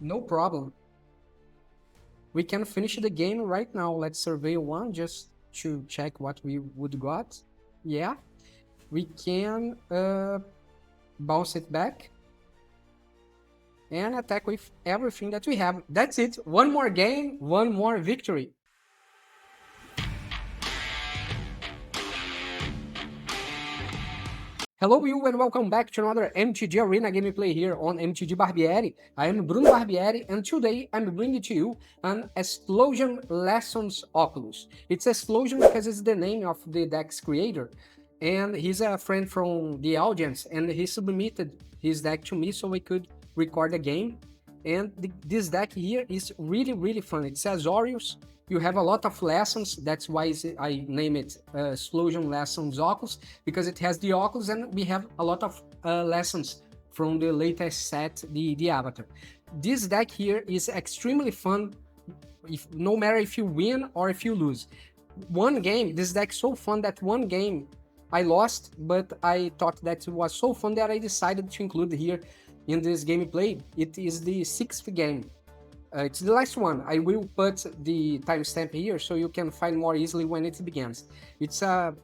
No problem. We can finish the game right now. Let's survey one just to check what we would got. Yeah, we can bounce it back and attack with everything that we have. That's it. One more game, one more victory. Hello you and welcome back to another MTG Arena gameplay here on MTG Barbieri. I am Bruno Barbieri and today I'm bringing to you an Esthlosian'S Lessons Oculus. It's Esthlosion because it's the name of the deck's creator, and he's a friend from the audience and he submitted his deck to me so we could record a game. And this deck here is really fun. It's Azorius. You have a lot of lessons, that's why I name it Esthlosian'S Lessons Oculus, because it has the Oculus and we have a lot of lessons from the latest set, the Avatar. This deck here is extremely fun, no matter if you win or if you lose. One game, this deck is so fun that one game I lost, but I thought that it was so fun that I decided to include here in this gameplay. It is the 6th game. It's the last one. I will put the timestamp here so you can find more easily when it begins. It's a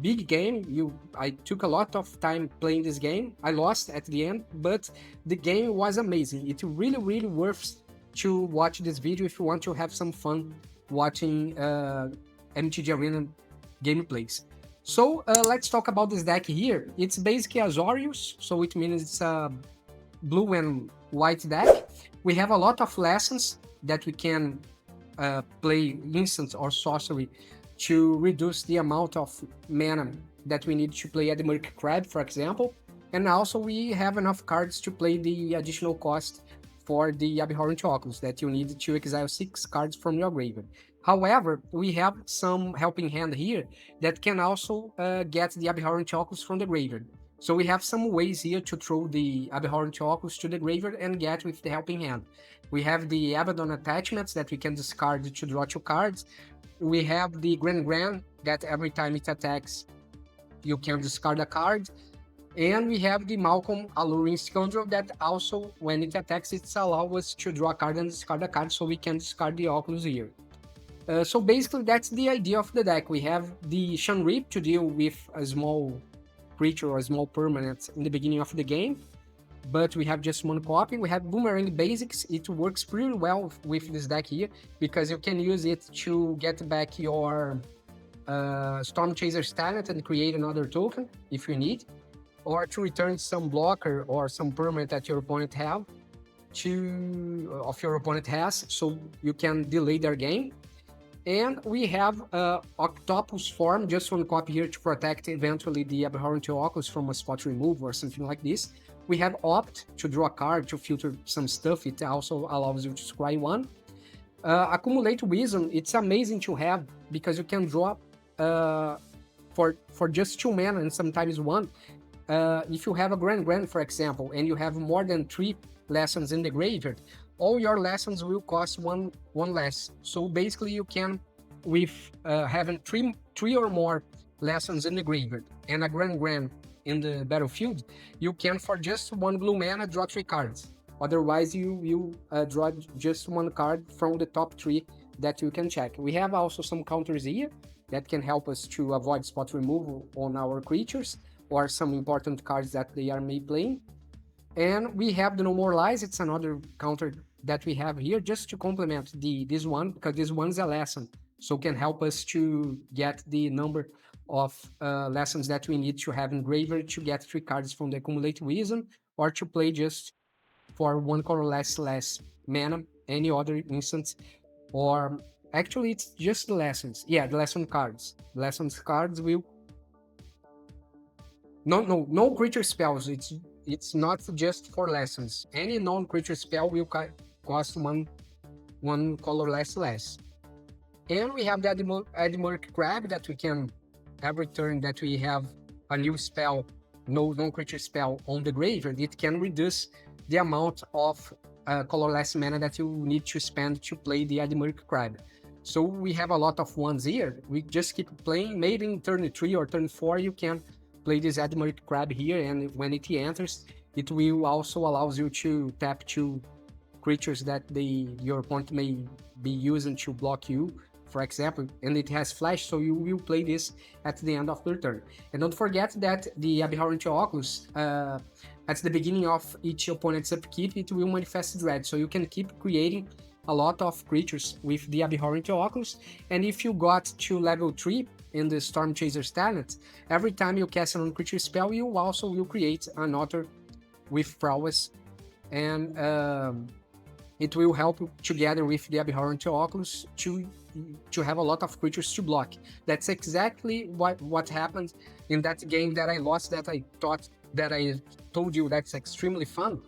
big game. I took a lot of time playing this game. I lost at the end, but the game was amazing. It's really worth to watch this video if you want to have some fun watching MTG Arena gameplays. So let's talk about this deck here. It's basically Azorius, so it means it's a blue and white deck. We have a lot of lessons that we can play instants or sorcery to reduce the amount of mana that we need to play Eddymurk Crab, for example. And also we have enough cards to play the additional cost for the Abhorrent Oculus that you need to exile 6 cards from your graveyard. However, we have some helping hand here that can also get the Abhorrent Oculus from the graveyard. So we have some ways here to throw the Abhorrent Oculus to the graveyard and get with the helping hand. We have the Abaddon attachments that we can discard to draw 2 cards. We have the Gran that every time it attacks, you can discard a card. And we have the Malcolm Alluring Scoundrel that also, when it attacks, it allows us to draw a card and discard a card, so we can discard the Oculus here. So basically, that's the idea of the deck. We have the Shanrip to deal with a small creature or a small permanent in the beginning of the game, but we have just one copy. We have Boomerang Basics. It works pretty well with this deck here because you can use it to get back your Storm Chaser's talent and create another token if you need, or to return some blocker or some permanent that your opponent has, so you can delay their game. And we have Octopus Form, just one copy here to protect eventually the Abhorrent Oculus from a spot remove or something like this. We have Opt to draw a card to filter some stuff. It also allows you to scry 1. Accumulate Wisdom, it's amazing to have because you can draw for just 2 mana and sometimes 1. If you have a Gran, for example, and you have more than 3 lessons in the graveyard, all your lessons will cost one less. So basically you can, with having three or more lessons in the graveyard and a Gran in the battlefield, you can, for just 1 blue mana, draw 3 cards. Otherwise you draw just 1 card from the top 3 that you can check. We have also some counters here that can help us to avoid spot removal on our creatures or some important cards that they are maybe playing. And we have the No More Lies. It's another counter that we have here just to complement this one, because this one's a lesson, so can help us to get the number of lessons that we need to have in graveyard to get 3 cards from the Accumulate Wisdom, or to play just for 1 colorless less mana, any other instance, or actually it's just the lessons. Yeah, the lesson cards. The lessons cards will... No creature spells. It's not just for lessons. Any non-creature spell will cost one colorless less. And we have the Eddymurk Crab that we can, every turn that we have a new spell, non-creature spell on the graveyard, it can reduce the amount of colorless mana that you need to spend to play the Eddymurk Crab. So we have a lot of ones here. We just keep playing. Maybe in turn 3 or turn 4 you can play this Eddymurk Crab here, and when it enters, it will also allows you to tap 2 creatures that your opponent may be using to block you, for example, and it has flash, so you will play this at the end of the turn. And don't forget that the Abhorrent Oculus, at the beginning of each opponent's upkeep, it will manifest Dread, so you can keep creating a lot of creatures with the Abhorrent Oculus. And if you got to level 3 in the Storm Chaser's talent, every time you cast a non-creature spell, you also will create another with prowess, and it will help together with the Abhorrent Oculus to have a lot of creatures to block. That's exactly what happened in that game that I lost, that I thought that I told you that's extremely fun.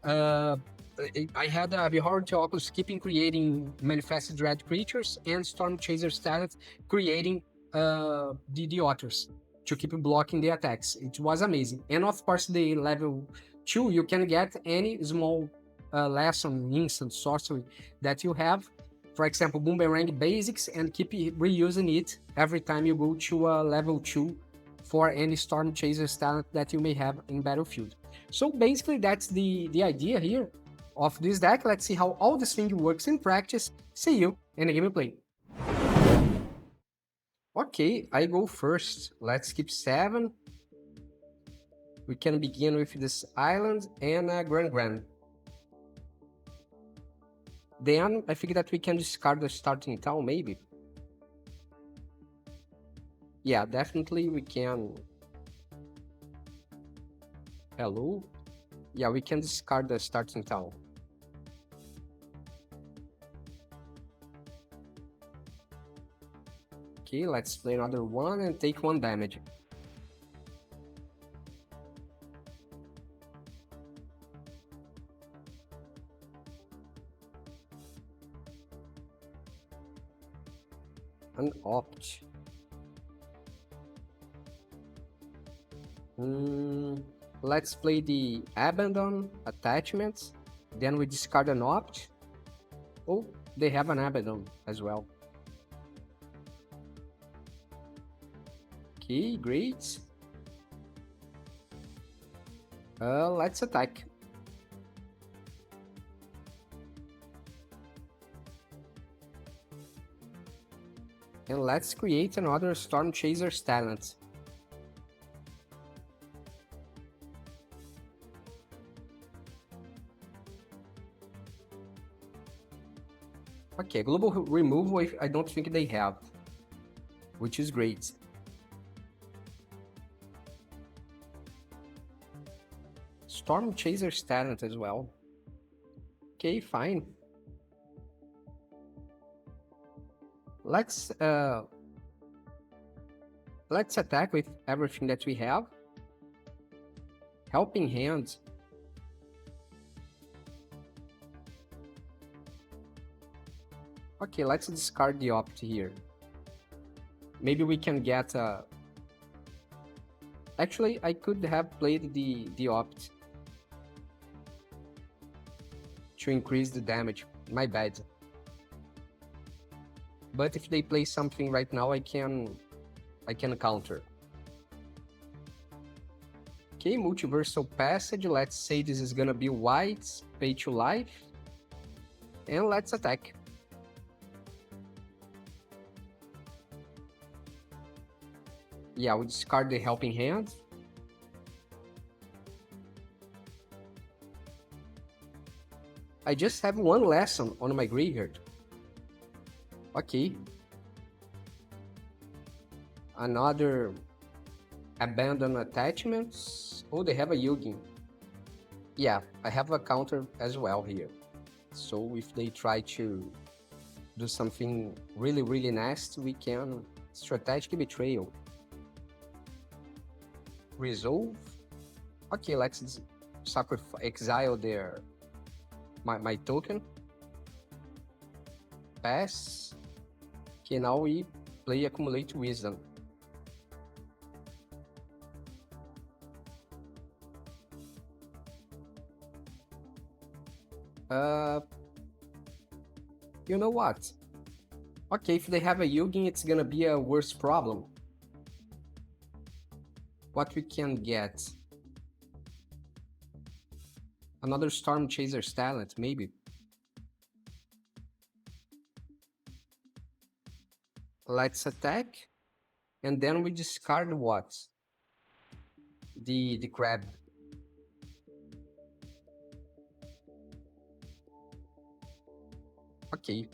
I had Abhorrent Oculus keeping creating Manifested Dread creatures, and Storm Chaser's talent creating the otters to keep blocking the attacks. It was amazing. And of course, the level 2, you can get any small lesson, instant, sorcery that you have. For example, Boomerang Basics, and keep reusing it every time you go to a level 2 for any Storm Chaser's talent that you may have in Battlefield. So basically, that's the idea here of this deck. Let's see how all this thing works in practice. See you in the gameplay. Okay, I go first. Let's keep 7. We can begin with this island and a Grand. Then I think that we can discard the starting town, maybe. Yeah, definitely we can. Hello? Yeah, we can discard the starting town. Okay, let's play another one and take 1 damage. An opt. Let's play the Abandon attachments. Then we discard an opt. Oh, they have an Abandon as well. Okay, great. Let's attack. And let's create another Storm Chaser's talent. Okay, global removal I don't think they have, which is great. Storm Chaser's talent as well. Okay, fine. Let's attack with everything that we have. Helping Hand. Okay, let's discard the opt here. Maybe we can get a... Actually, I could have played the opt to increase the damage. My bad. But if they play something right now, I can counter. Okay, Multiversal Passage. Let's say this is gonna be white, pay to life. And let's attack. Yeah, we discard the Helping Hand. I just have 1 lesson on my graveyard. Okay. Another Abandon attachments. Oh, they have a Yugi. Yeah, I have a counter as well here. So if they try to do something really nasty, we can Strategic Betrayal. Resolve. Okay, let's exile my token. Pass. Okay, now we play Accumulate Wisdom. You know what? Okay, if they have a Yugi, it's gonna be a worse problem. What we can get? Another Storm Chaser's talent, maybe. Let's attack. And then we discard what? The crab. Okay.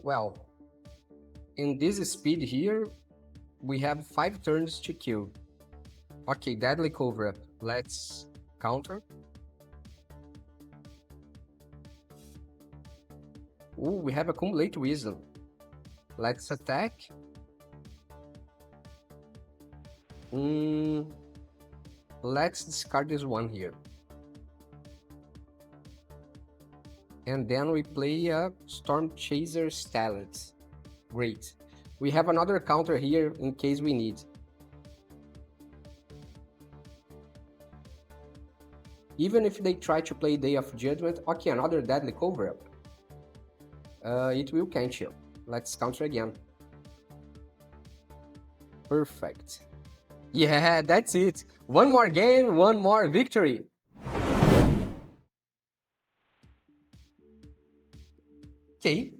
Well, in this speed here, we have 5 turns to kill. Okay, deadly cover-up. Let's counter. Ooh, we have accumulate wisdom. Let's attack. Let's discard this one here. And then we play a Storm Chaser's Talent. Great. We have another counter here in case we need. Even if they try to play Day of Judgment, okay, another deadly cover-up. It will cancel. Let's counter again. Perfect. Yeah, that's it. One more game, one more victory. Okay.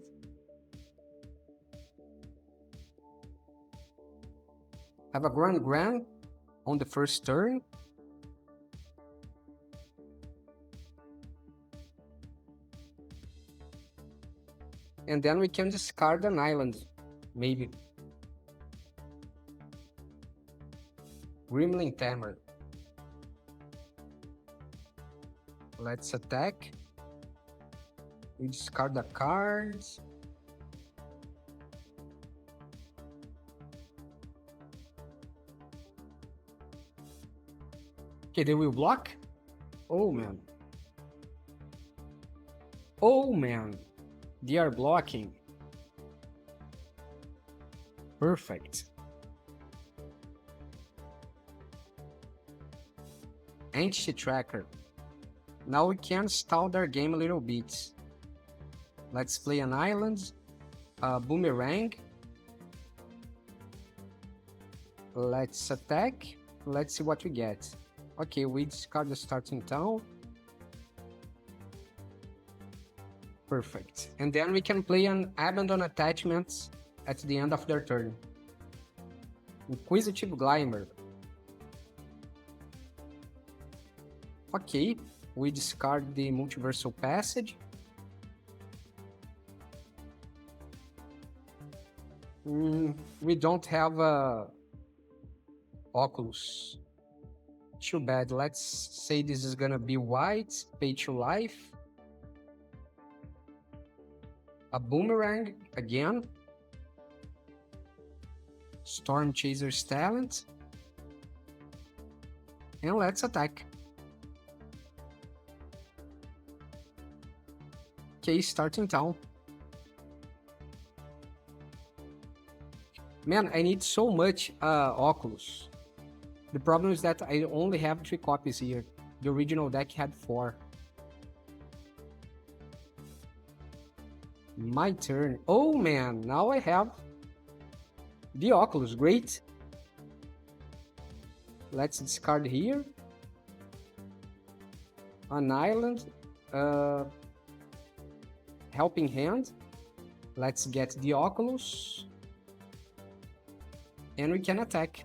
Have a grand on the first turn. And then we can discard an island, maybe. Gremlin Tamer. Let's attack. We discard the cards. Okay, they will block. Oh man. Oh man. They are blocking. Perfect. Entity Tracker. Now we can stall their game a little bit. Let's play an island, a boomerang. Let's attack. Let's see what we get. Okay, we discard the starting town. Perfect. And then we can play an Abandon Attachments at the end of their turn. Inquisitive Glimmer. Okay, we discard the Multiversal Passage. We don't have a Oculus. Too bad. Let's say this is gonna be white, pay to life. A boomerang again. Storm Chaser's Talent. And let's attack. Okay, starting town. Man, I need so much Oculus. The problem is that I only have 3 copies here. The original deck had 4. My turn. Oh man, now I have the Oculus. Great. Let's discard here. An island. Helping Hand. Let's get the Oculus. And we can attack.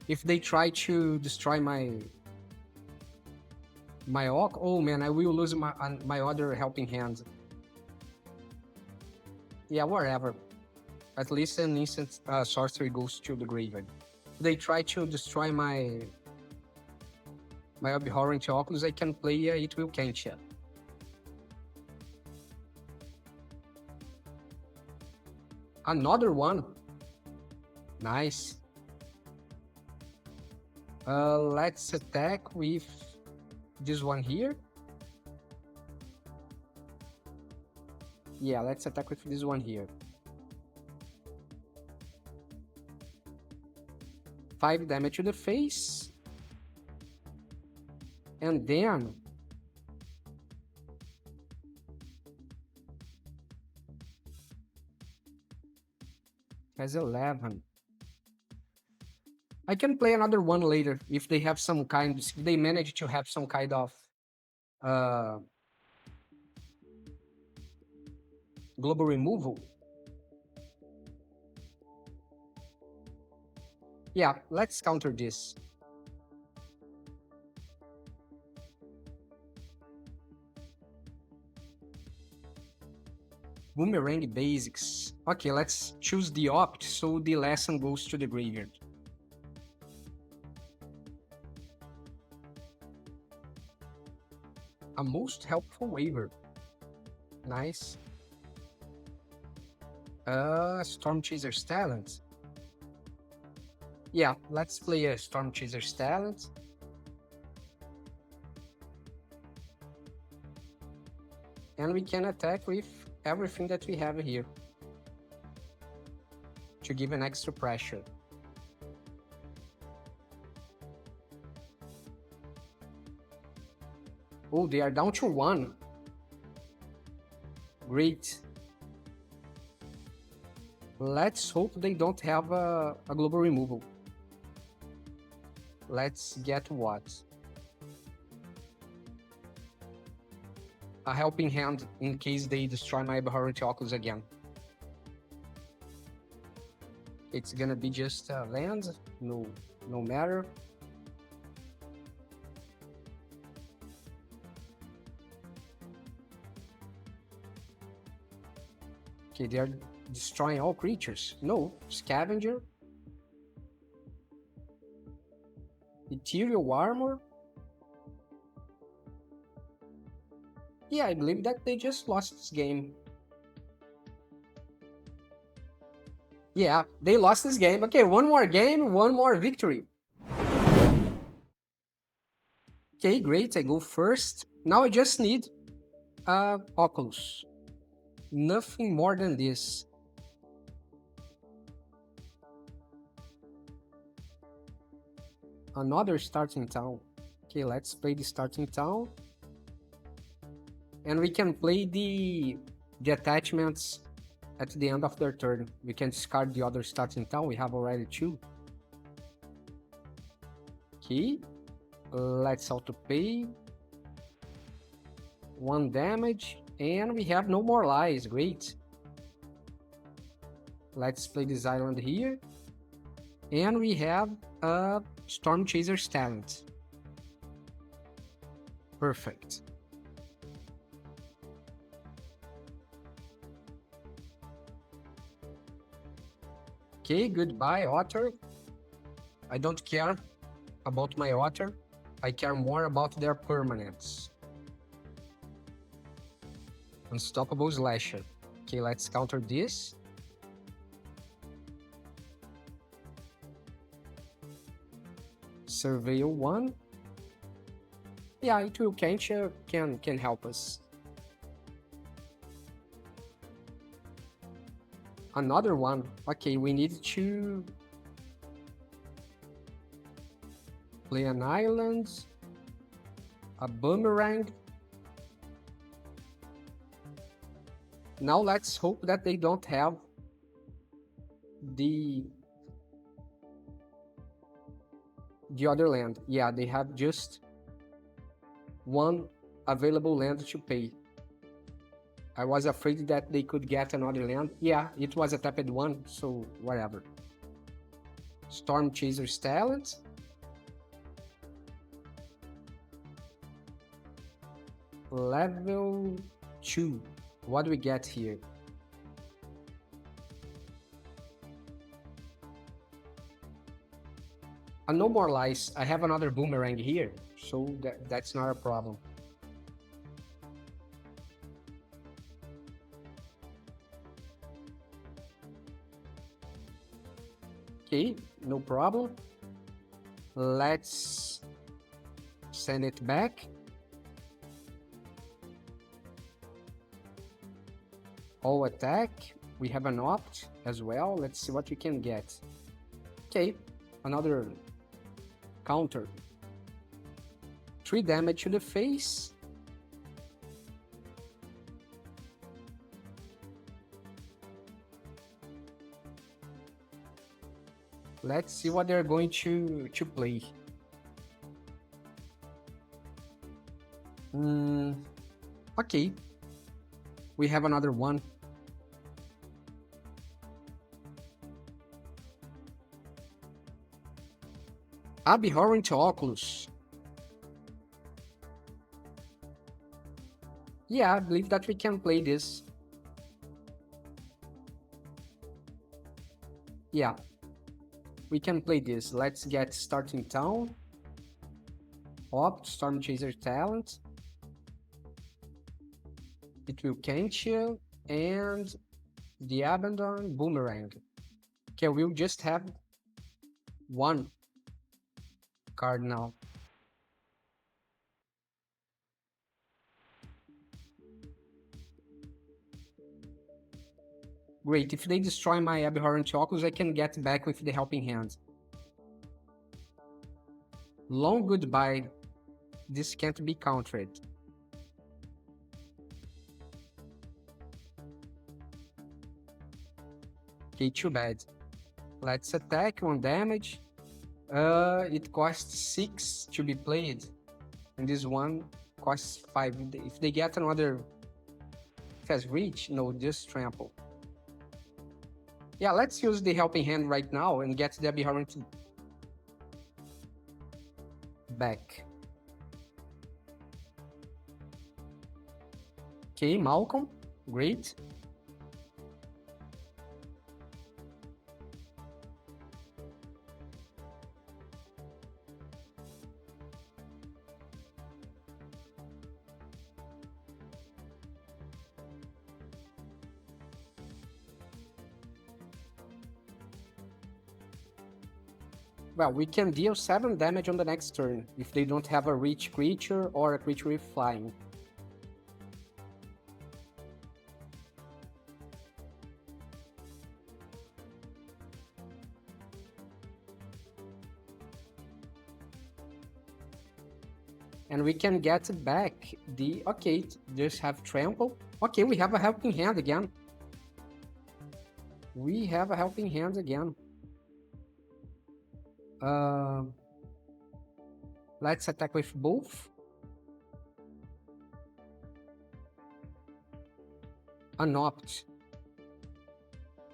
If they try to destroy my oh man, I will lose my other Helping Hand. Yeah, whatever. At least an instant sorcery goes to the graveyard. If they try to destroy my Abhorrent Oculus, I can play It Will Cancel. Another one. Nice. Let's attack with this one here. Yeah, let's attack with this one here. 5 damage to the face. And then has 11. I can play another one later if they have some kind, if they manage to have some kind of Global removal. Yeah, let's counter this. Boomerang basics. Okay, let's choose the opt so the lesson goes to the graveyard. A most helpful waiver. Nice. Storm Chaser's Talent. Yeah, let's play a Storm Chaser's Talent. And we can attack with everything that we have here to give an extra pressure. Oh, they are down to 1. Great. Let's hope they don't have a global removal. Let's get what? A helping hand in case they destroy my Abhorrent Oculus again. It's gonna be just land, no matter. Okay, they're destroying all creatures. No, Scavenger. Ethereal Armor. Yeah, I believe that they just lost this game. Yeah, they lost this game. Okay, one more game, one more victory. Okay, great, I go first. Now I just need Oculus. Nothing more than this. Another starting town. Okay, let's play the starting town. And we can play the attachments at the end of their turn. We can discard the other starting town. We have already 2. Okay, let's auto pay. 1 damage, and we have no more lies. Great. Let's play this island here. And we have a Storm Chaser's Talent. Perfect. Okay, goodbye, Otter. I don't care about my Otter. I care more about their permanents. Unstoppable Slasher. Okay, let's counter this. Surveil 1. Yeah, it will can help us. Another one. Okay, we need to play an island, a boomerang. Now let's hope that they don't have the other land. Yeah, they have just 1 available land to pay. I was afraid that they could get another land. Yeah, it was a tapped 1, so whatever. Storm Chaser's Talent. Level 2. What do we get here? No more lies. I have another boomerang here, so that's not a problem. Okay, no problem. Let's send it back. All attack. We have an opt as well. Let's see what we can get. Okay, another counter. 3 damage to the face. Let's see what they're going to play. Okay. We have another one. Abhorrent Oculus. Yeah, I believe that we can play this. Yeah, we can play this. Let's get starting town. Opt, Storm Chaser talent. It will cancel, and the Abandon Boomerang. Okay, we'll just have one card now. Great, if they destroy my Abhorrent Oculus, I can get back with the Helping Hand. Long goodbye. This can't be countered. Okay, too bad. Let's attack, 1 damage. It costs 6 to be played, and this one costs 5. If they get another fast reach, no, just trample. Yeah, let's use the Helping Hand right now and get the Abhorrent back. Okay, Malcolm, great. Well, we can deal 7 damage on the next turn, if they don't have a reach creature or a creature with flying. And we can get back the... Okay, just have Trample. Okay, we have a Helping Hand again. We have a Helping Hand again. Let's attack with both. An Opt.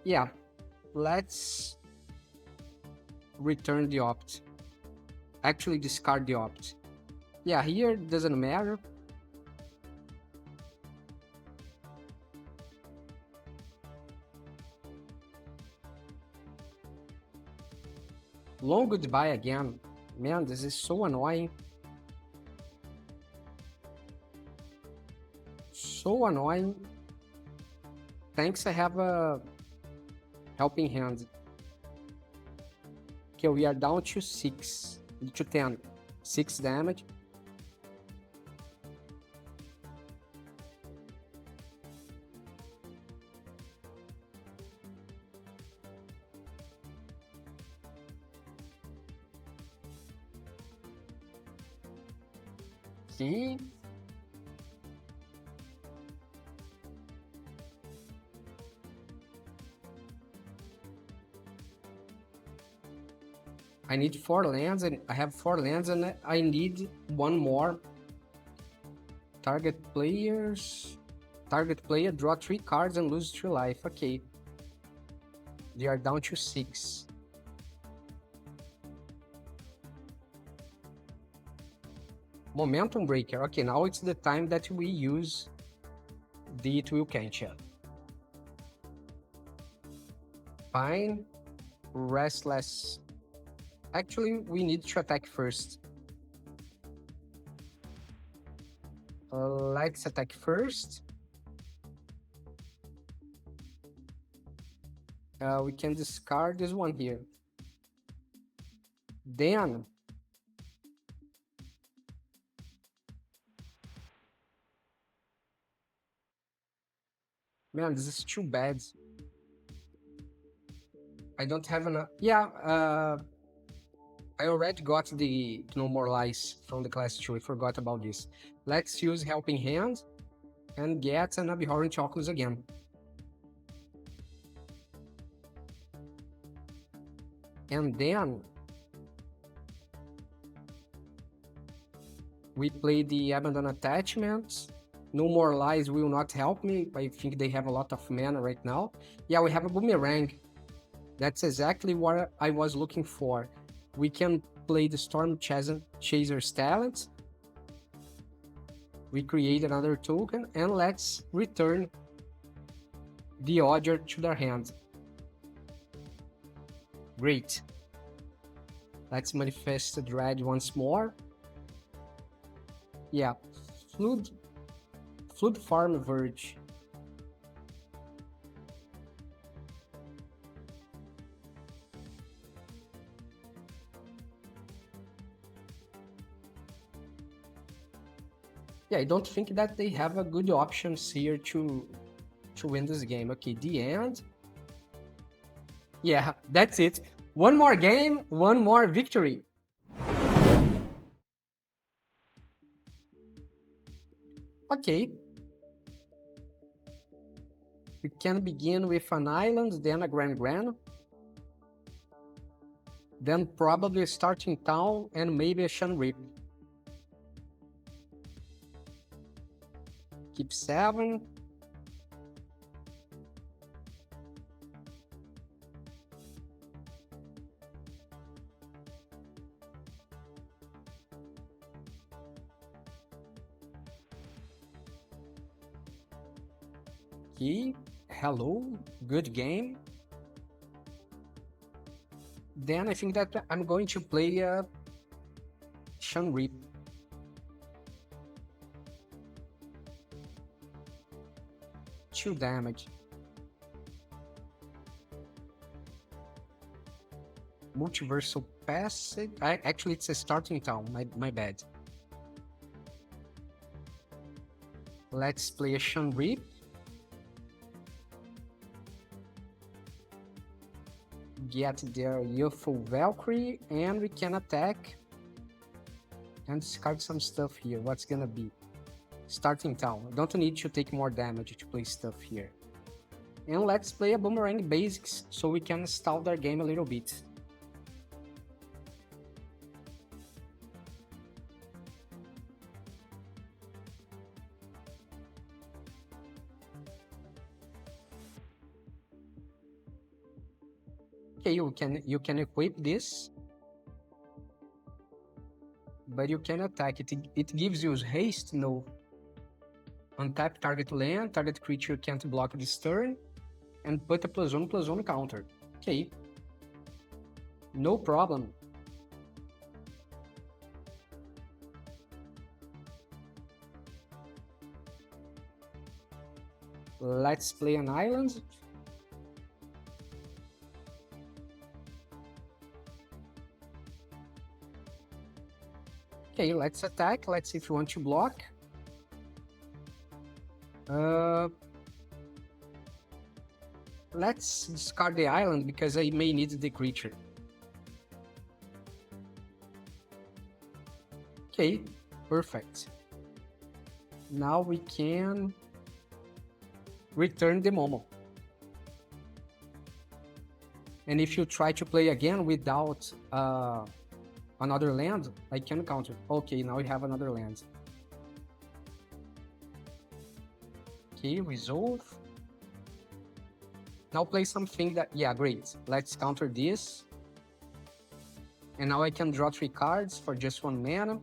Yeah, let's return the Opt. Actually discard the Opt. Yeah, here doesn't matter. Long goodbye again. Man, this is so annoying. So annoying. Thanks, I have a Helping Hand. Okay, we are down to 6. To 10. 6 damage. See? I need 4 lands, and I have 4 lands, and I need 1 more. Target player draw 3 cards and lose 3 life. Okay. They are down to 6. Momentum Breaker. Okay, now it's the time that we use the It Will Cancel. Fine. Restless. Actually, we need to attack first. Let's attack first. We can discard this one here. Then man, this is too bad. I don't have enough. Yeah, I already got the No More Lies from the class 2. I forgot about this. Let's use Helping Hand and get an Abhorrent Oculus again. And then we play the Abandon Attachments. No More Lies will not help me. I think they have a lot of mana right now. Yeah, we have a Boomerang. That's exactly what I was looking for. We can play the Storm Chaser's talent. We create another token, and let's return the Odger to their hand. Great. Let's manifest the Dread once more. Yeah, Flood Farm Verge. Yeah, I don't think that they have a good options here to win this game. Okay, the end. Yeah, that's it. One more game, one more victory. Okay. We can begin with an island, then a Grand, then probably a starting town and maybe a Shanrip. Keep 7. Okay, hello, good game. Then I think that I'm going to play a Shanrip. Two damage. Multiversal Passage. Actually, it's a starting town. My bad. Let's play a Shanrip. Get their Youthful Valkyrie, and we can attack and discard some stuff here. What's gonna be? Starting town. I don't need to take more damage to play stuff here. And let's play a Boomerang Basics so we can stall their game a little bit. Okay, you can equip this, but you can attack it. It gives you haste, no. Untap target land, target creature can't block this turn, and put a +1/+1 counter. Okay. No problem. Let's play an island. Okay, let's attack. Let's see if you want to block. Let's discard the island because I may need the creature. Okay, perfect. Now we can return the Momo. And if you try to play again without another land, I can counter. Okay, now we have another land. Okay, resolve. Now play something that, yeah, great. Let's counter this. And now I can draw 3 cards for just 1 mana.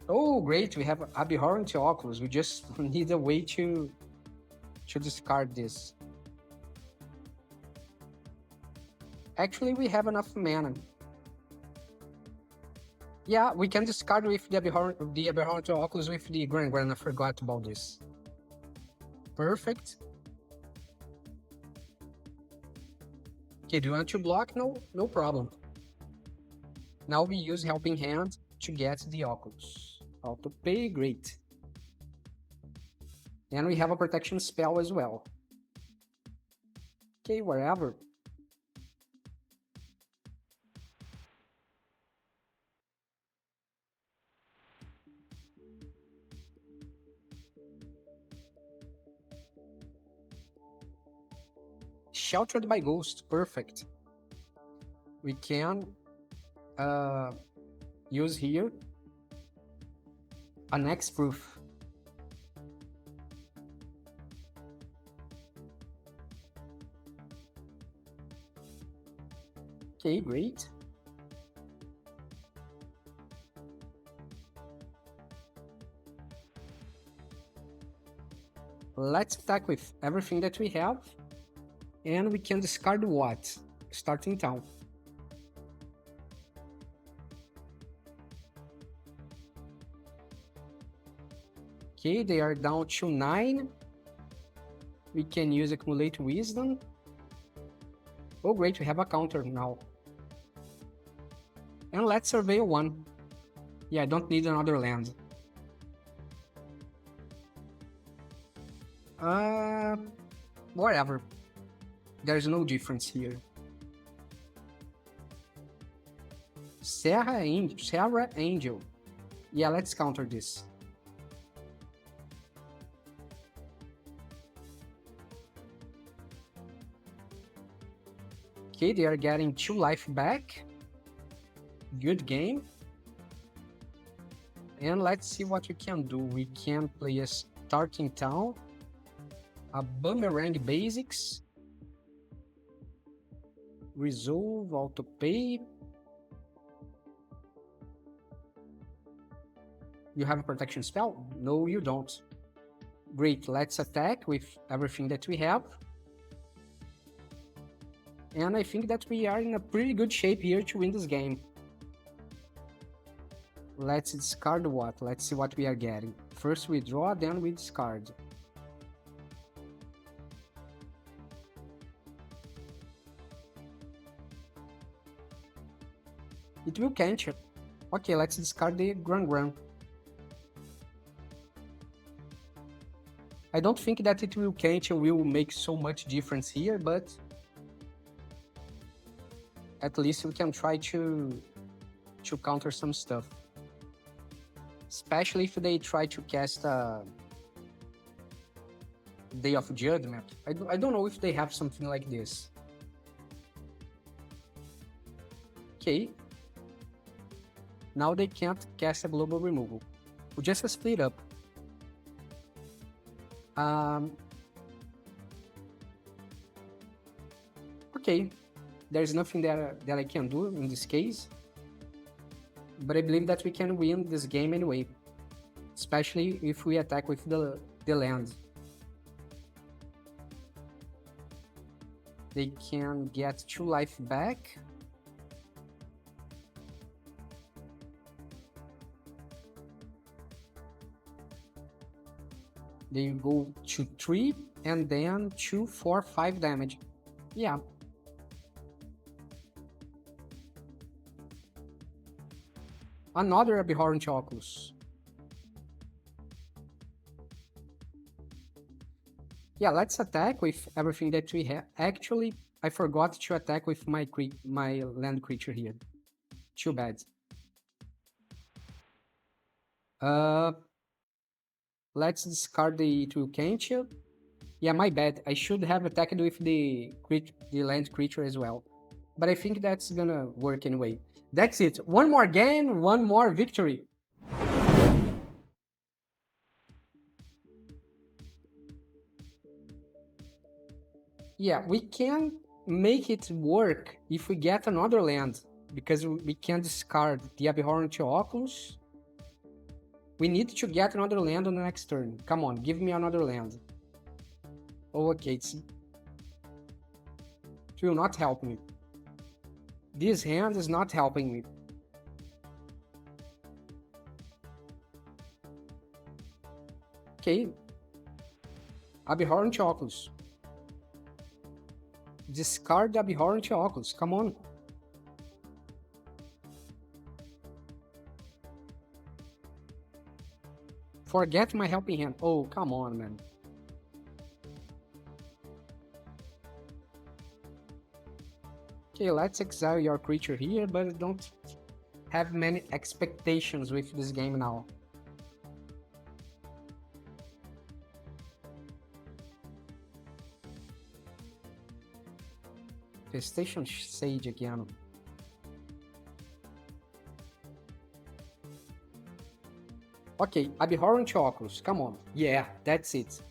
Oh, great, we have Abhorrent Oculus. We just need a way to discard this. Actually, we have enough mana. Yeah, we can discard with the Abhorrent Oculus with the Grand. I forgot about this. Perfect. Okay, do you want to block? No problem. Now we use Helping Hand to get the Oculus. Auto pay, great. And we have a protection spell as well. Okay, wherever. Sheltered by Ghost, perfect. We can use here an X-Proof. Okay, great. Let's attack with everything that we have. And we can discard what? Starting town. Okay, they are down to 9. We can use accumulate wisdom. Oh great, we have a counter now. And let's survey 1. Yeah, I don't need another land. Whatever. There's no difference here. Serra Angel. Yeah, let's counter this. Okay, they are getting 2 life back. Good game. And let's see what we can do. We can play a starting town, a boomerang basics, resolve, auto pay. You have a protection spell? No, you don't. Great, let's attack with everything that we have. And I think that we are in a pretty good shape here to win this game. Let's discard what? Let's see what we are getting. First we draw, then we discard. It will cancel. Okay, let's discard the Gran. I don't think that it will cancel will make so much difference here, but at least we can try to counter some stuff. Especially if they try to cast Day of Judgment. I don't know if they have something like this. Okay. Now they can't cast a global removal. We'll just split up. Okay. There's nothing that I can do in this case. But I believe that we can win this game anyway. Especially if we attack with the land. They can get 2 life back. They go to 3 and then 2, 4, 5 damage. Yeah. Another Abhorrent Oculus. Yeah, let's attack with everything that we have. Actually, I forgot to attack with my land creature here. Too bad. Let's discard the Cancel. Yeah, my bad. I should have attacked with the land creature as well. But I think that's gonna work anyway. That's it. One more game, one more victory. Yeah, we can make it work if we get another land, because we can discard the Abhorrent Oculus. We need to get another land on the next turn. Come on, give me another land. Oh, okay, it will not help me. This hand is not helping me. Okay. Abhorrent Oculus. Discard the Abhorrent Oculus, come on. Forget my helping hand. Oh, come on, man. Okay, let's exile your creature here, but I don't have many expectations with this game now. Station Sage again. Okay, Abhorrent Oculus, come on. Yeah, that's it.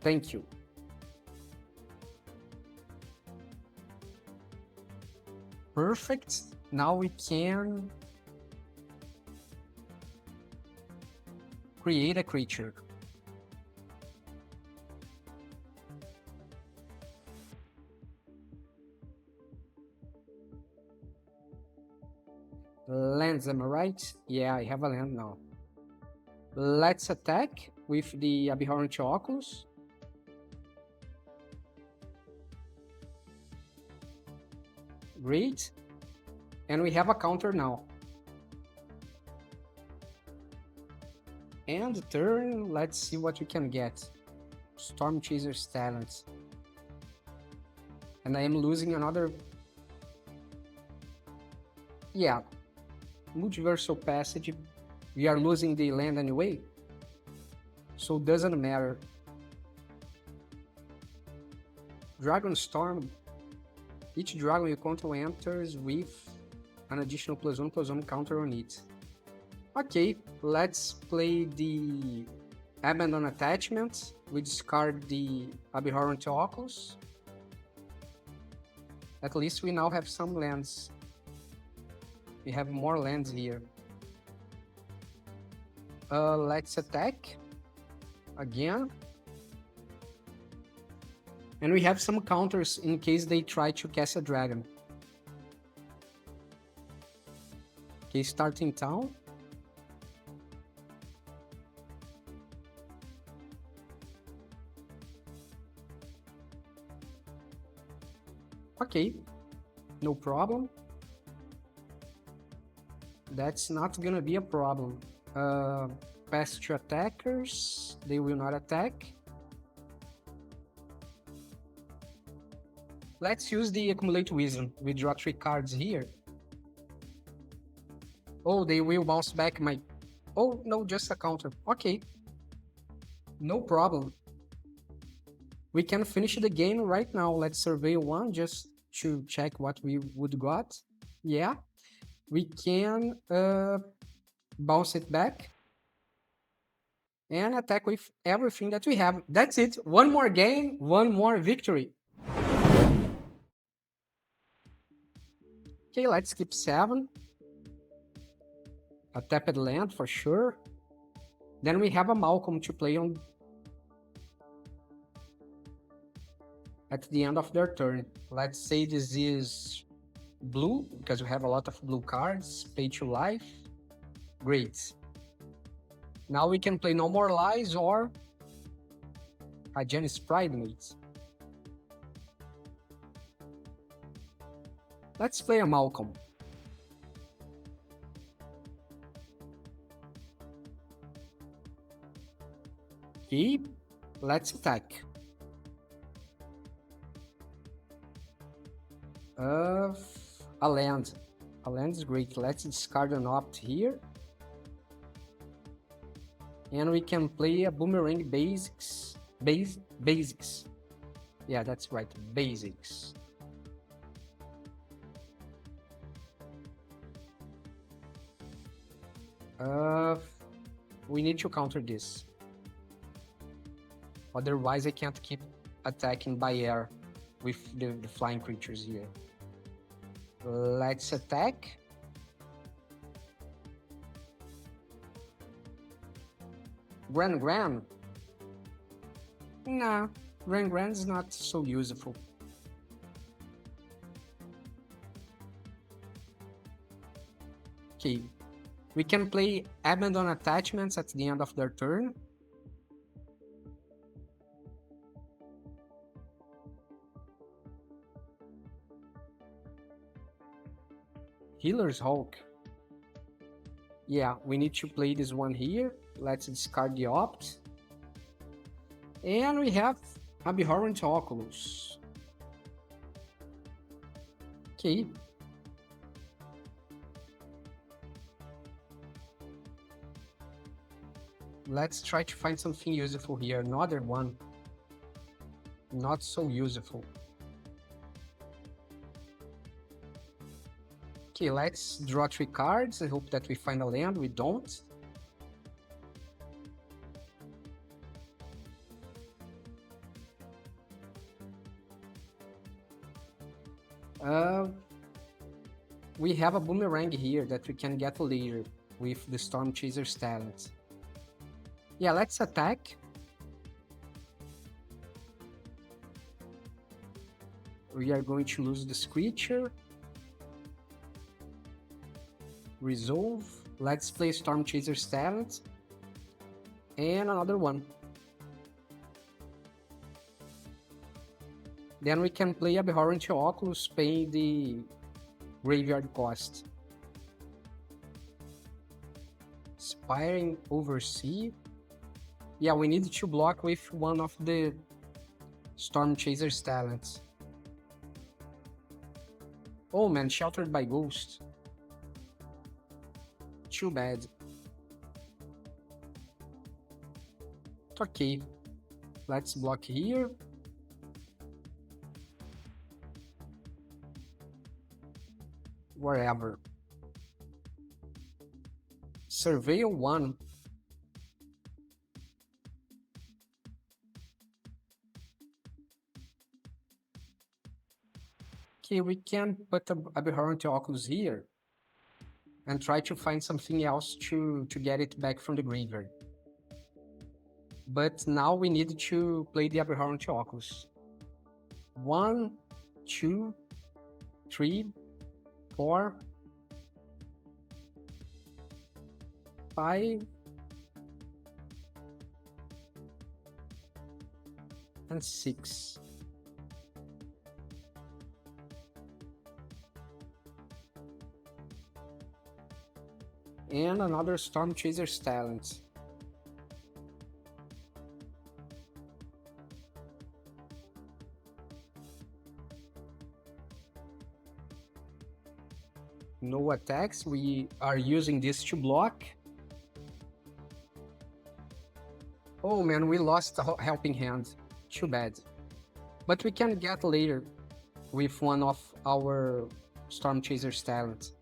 Thank you. Perfect. Now we can create a creature. Lands, am I right? Yeah, I have a land now. Let's attack with the Abhorrent Oculus. Great. And we have a counter now. And turn, let's see what we can get. Storm Chaser's Talents. And I am losing another... Yeah. Multiversal Passage. We are losing the land anyway. So it doesn't matter. Dragon Storm. Each dragon you control enters with an additional +1/+1 counter on it. Okay, let's play the Abandon Attachment. We discard the Abhorrent Oculus. At least we now have some lands. We have more lands here. Let's attack again. And we have some counters in case they try to cast a dragon. Okay, starting town. Okay, no problem. That's not gonna be a problem. Pass to attackers, they will not attack. Let's use the Accumulate Wisdom. We draw 3 cards here. Oh, they will bounce back my... Oh, no, just a counter. Okay. No problem. We can finish the game right now. Let's survey 1 just to check what we would got. Yeah. We can bounce it back. And attack with everything that we have. That's it. One more game, one more victory. Okay, let's skip 7. A tapped land for sure. Then we have a Malcolm to play on at the end of their turn. Let's say this is blue, because we have a lot of blue cards. Pay to life. Great. Now we can play No More Lies or Hygienist Pridemates. Let's play a Malcolm. Okay, let's attack. A land. A land is great. Let's discard an opt here. And we can play a Boomerang Basics. Basics. Yeah, that's right. Basics. We need to counter this. Otherwise, I can't keep attacking by air with the flying creatures here. Let's attack. Gran. Nah, Gran is not so useful. Okay, we can play Abandon Attachments at the end of their turn. Healer's Hulk. Yeah, we need to play this one here. Let's discard the opt. And we have Abhorrent Oculus. Okay. Let's try to find something useful here. Another one. Not so useful. Okay, let's draw 3 cards. I hope that we find a land. We don't. We have a boomerang here that we can get later with the Storm Chaser's talent. Yeah, let's attack. We are going to lose this creature. Resolve. Let's play Storm Chaser's talent. And another one. Then we can play Abhorrent Oculus, paying the graveyard cost. Spiring Overseer. Yeah, we need to block with one of the Storm Chaser's talents. Oh man, Sheltered by Ghost. Too bad. Okay, let's block here. Wherever. Surveil 1. Okay, we can put a Abhorrent Oculus here and try to find something else to get it back from the graveyard. But now we need to play the Abhorrent Oculus. 1, 2, 3, 4, 5, and 6. And another Storm Chaser's talent. No attacks, we are using this to block. Oh man, we lost a helping hand. Too bad. But we can get later with one of our Storm Chaser's talents.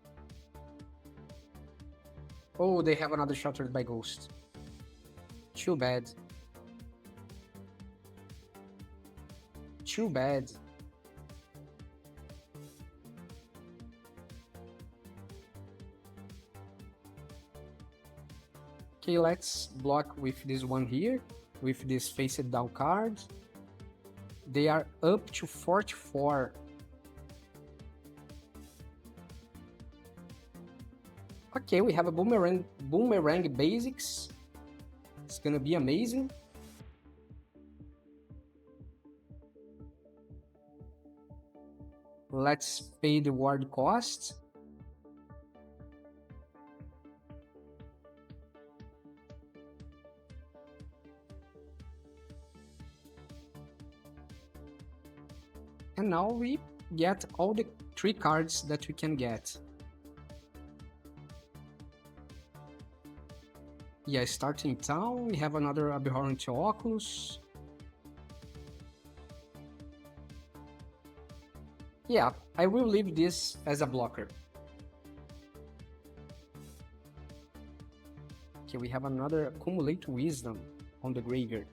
Oh, they have another Sheltered by Ghost. Too bad. Too bad. Okay, let's block with this one here, with this Face It Down card. They are up to 44. Okay, we have a boomerang basics. It's gonna be amazing. Let's pay the ward cost. And now we get all the 3 cards that we can get. Yeah, starting town, we have another Abhorrent Oculus. Yeah, I will leave this as a blocker. Okay, we have another Accumulate Wisdom on the graveyard.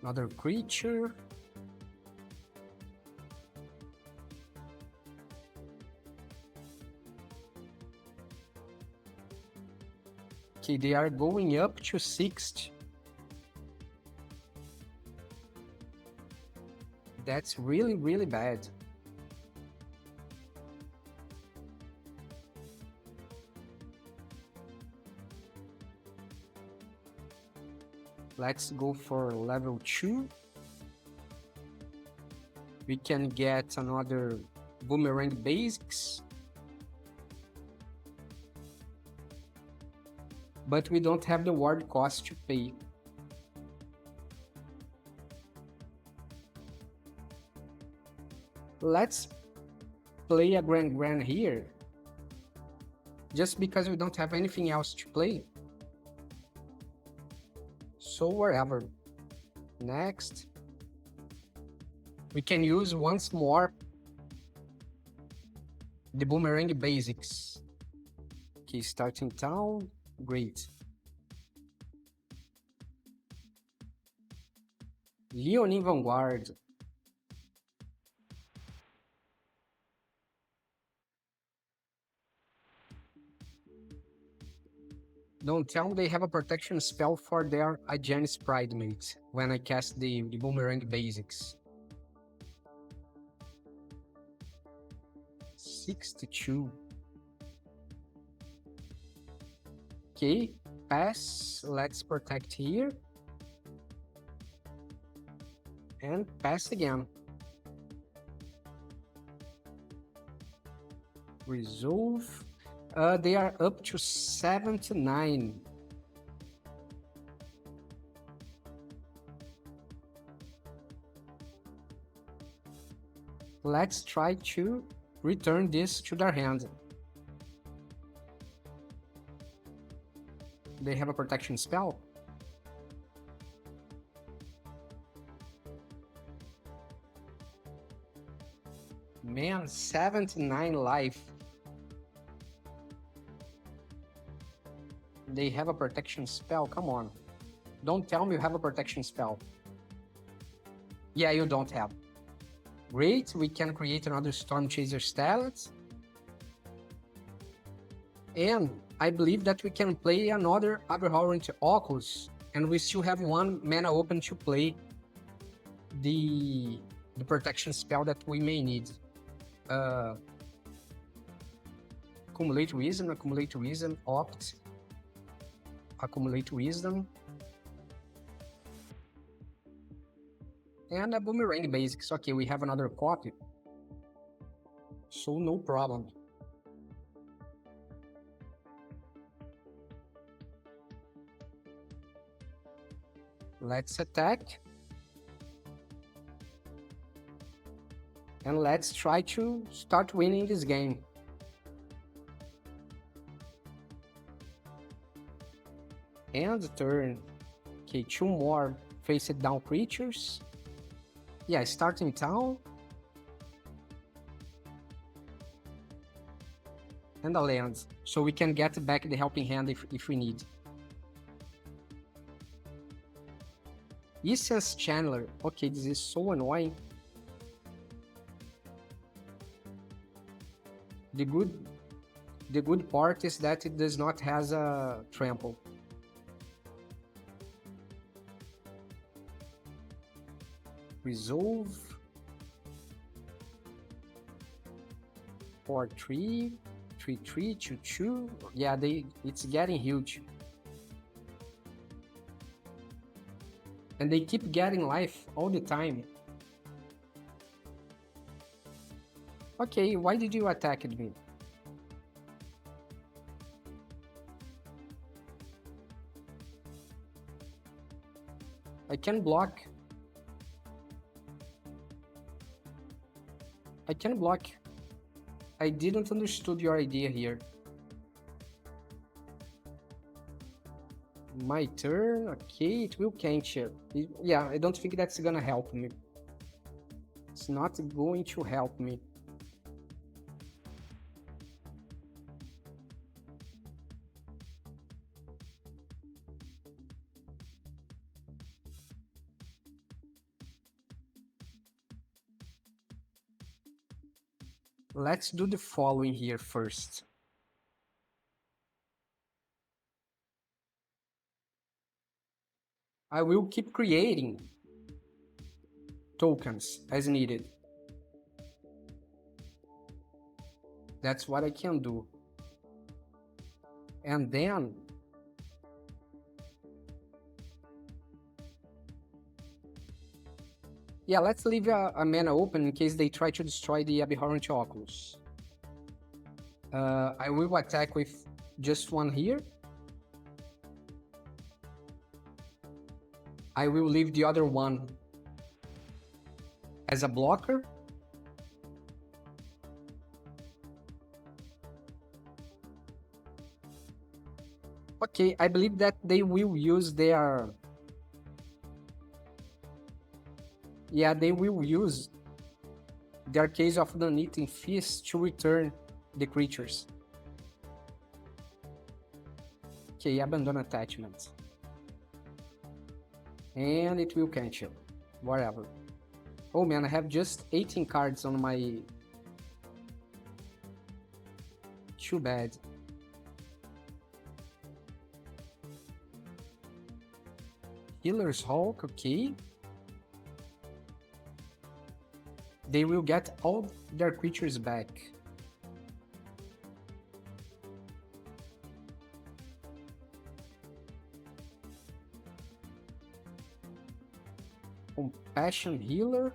Another creature. Okay, they are going up to 60. That's really, really bad. Let's go for level 2. We can get another Boomerang Basics. But we don't have the ward cost to pay. Let's play a Grand here. Just because we don't have anything else to play. So wherever. Next. We can use once more the Boomerang Basics. Okay, starting town. Great. Leonin Vanguard. Don't tell me they have a protection spell for their Aegean's Pridemate when I cast the Boomerang Basics. 62. Okay, pass. Let's protect here. And pass again. Resolve. They are up to 79. Let's try to return this to their hand. They have a protection spell. Man, 79 life. They have a protection spell, come on. Don't tell me you have a protection spell. Yeah, you don't have. Great, we can create another Storm Chaser Talent. And I believe that we can play another Abhorrent Oculus, and we still have one mana open to play the protection spell that we may need. Accumulate Wisdom, Opt, Accumulate Wisdom, and a Boomerang Basics. Okay, we have another copy, so no problem. Let's attack. And let's try to start winning this game. End turn. Okay, 2 more face it down creatures. Yeah, starting town. And a land. So we can get back the helping hand if we need. Esthlosian's Channeler. Okay, this is so annoying. The good part is that it does not has a trample. Resolve. 4/3, 3/3, 2/2. Yeah, it's getting huge. And they keep getting life all the time. Okay, why did you attack me? I can block. I can block. I didn't understood your idea here. My turn, okay, it will cancel. Yeah, I don't think that's gonna help me. It's not going to help me. Let's do the following here first. I will keep creating tokens as needed. That's what I can do. And then yeah, let's leave a mana open in case they try to destroy the Abhorrent Oculus. I will attack with just one here. I will leave the other one as a blocker. Okay, I believe that they will use their... Yeah, they will use their Case of the Knitting Fist to return the creatures. Okay, abandon attachments. And it will cancel. Whatever. Oh man, I have just 18 cards on my... Too bad. Healer's Hulk, okay. They will get all their creatures back. Compassion Healer.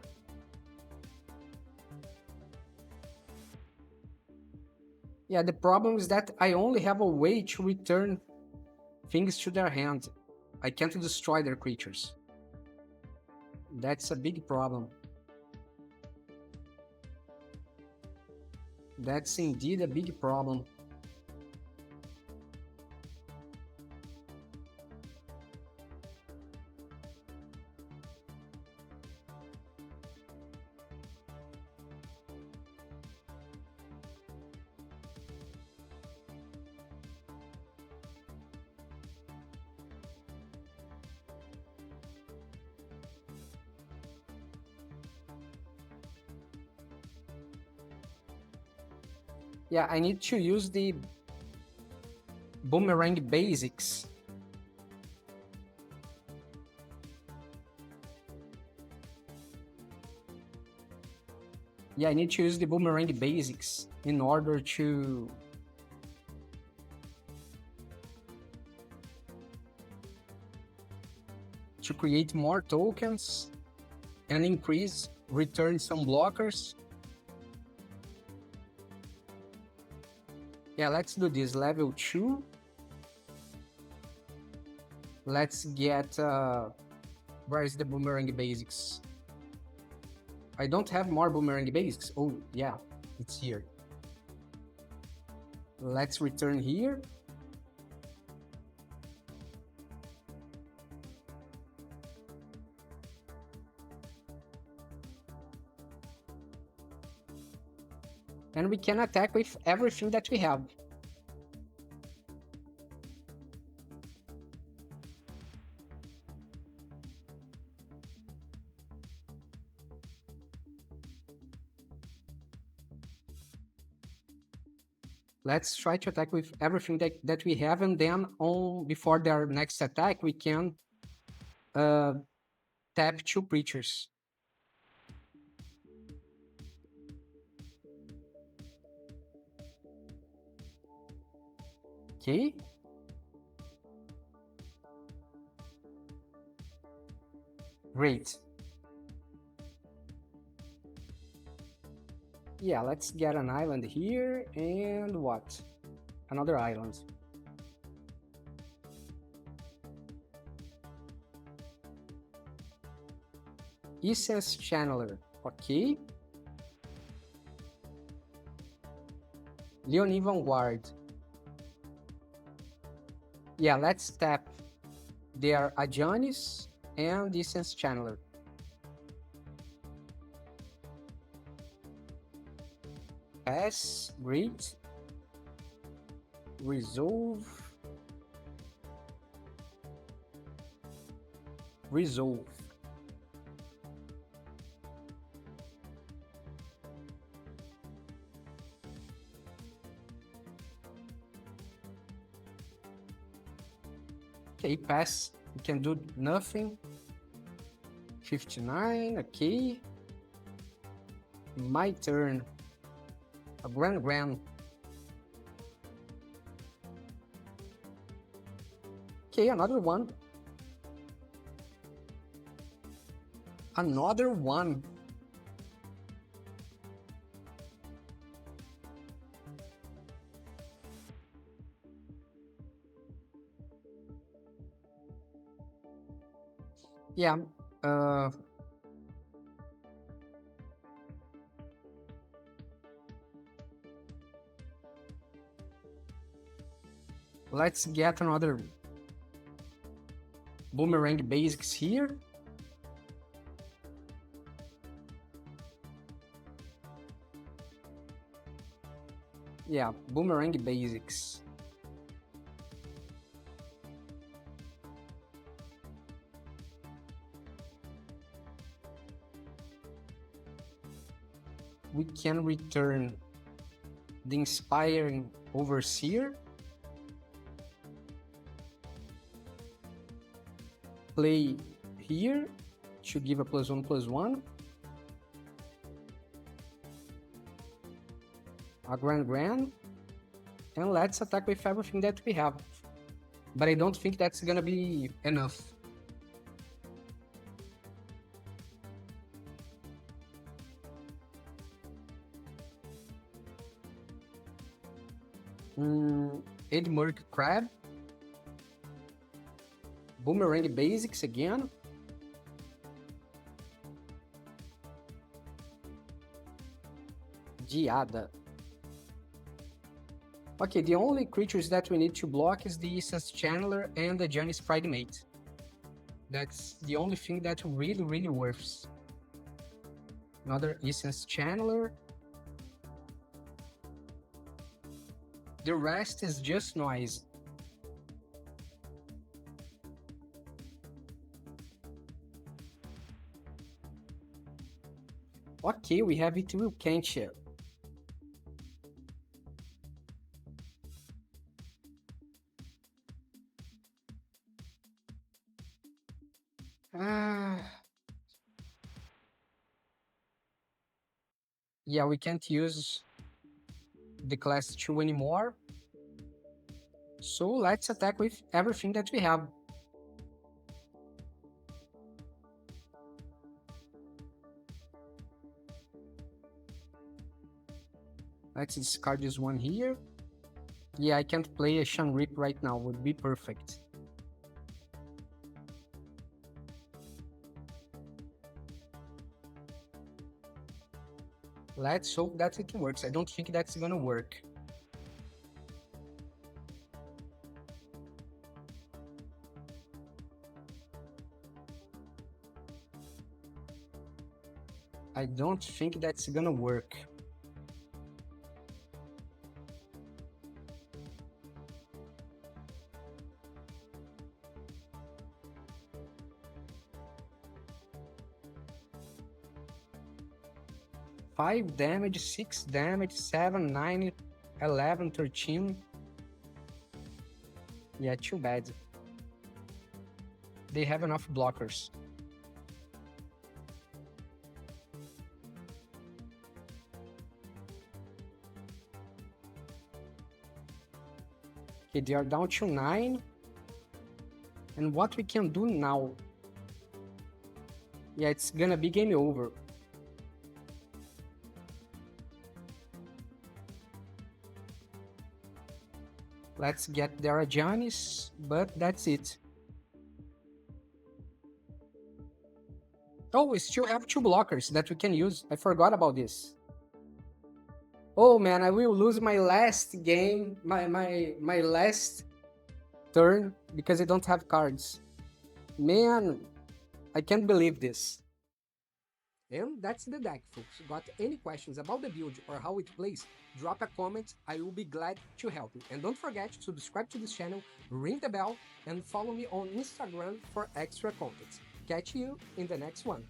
Yeah, the problem is that I only have a way to return things to their hand. I can't destroy their creatures. That's a big problem. That's indeed a big problem. Yeah, I need to use the Boomerang Basics. Yeah, I need to use the Boomerang Basics in order to create more tokens and increase return some blockers. Yeah, let's do this. Level 2. Let's get... where is the Boomerang Basics? I don't have more Boomerang Basics. Oh, yeah, it's here. Let's return here. And we can attack with everything that we have. Let's try to attack with everything that we have, and then before their next attack, we can tap 2 creatures. Okay. Great. Yeah, let's get an island here, and what? Another island. Essence Channeler, okay. Leonie Vanguard. Yeah, let's tap their Ajanis and Essence Channeler. Pass, great. Resolve. Resolve. Okay, pass. We can do nothing. 59, okay. My turn. A grand. Okay, another one. Another one. Yeah, let's get another Boomerang Basics here. Yeah, Boomerang Basics. We can return the Inspiring Overseer. play here to give a +1/+1. A Grand. And let's attack with everything that we have. But I don't think that's gonna be enough. Eddymurk Crab. Boomerang Basics again. Diada. Okay, the only creatures that we need to block is the Essence Channeler and the Johnny's Pride-Mate. That's the only thing that really works. Another Essence Channeler. The rest is just noise. Okay, we have it will can't share. Yeah, we can't use the class 2 anymore. So let's attack with everything that we have. Let's discard this one here. Yeah, I can't play a Shan Rip right now, would be perfect. Let's hope that it works. I don't think that's gonna work. I don't think that's gonna work. Five damage, 6 damage, 7, 9, 11, 13. Yeah, too bad. They have enough blockers. Okay, they are down to 9. And what we can do now? Yeah, it's gonna be game over. Let's get their Johnny's, but that's it. Oh, we still have 2 blockers that we can use. I forgot about this. Oh man, I will lose my last game, my last turn because I don't have cards. Man, I can't believe this. And that's the deck, folks. Got any questions about the build or how it plays? Drop a comment, I will be glad to help you. And don't forget to subscribe to this channel, ring the bell, and follow me on Instagram for extra content. Catch you in the next one.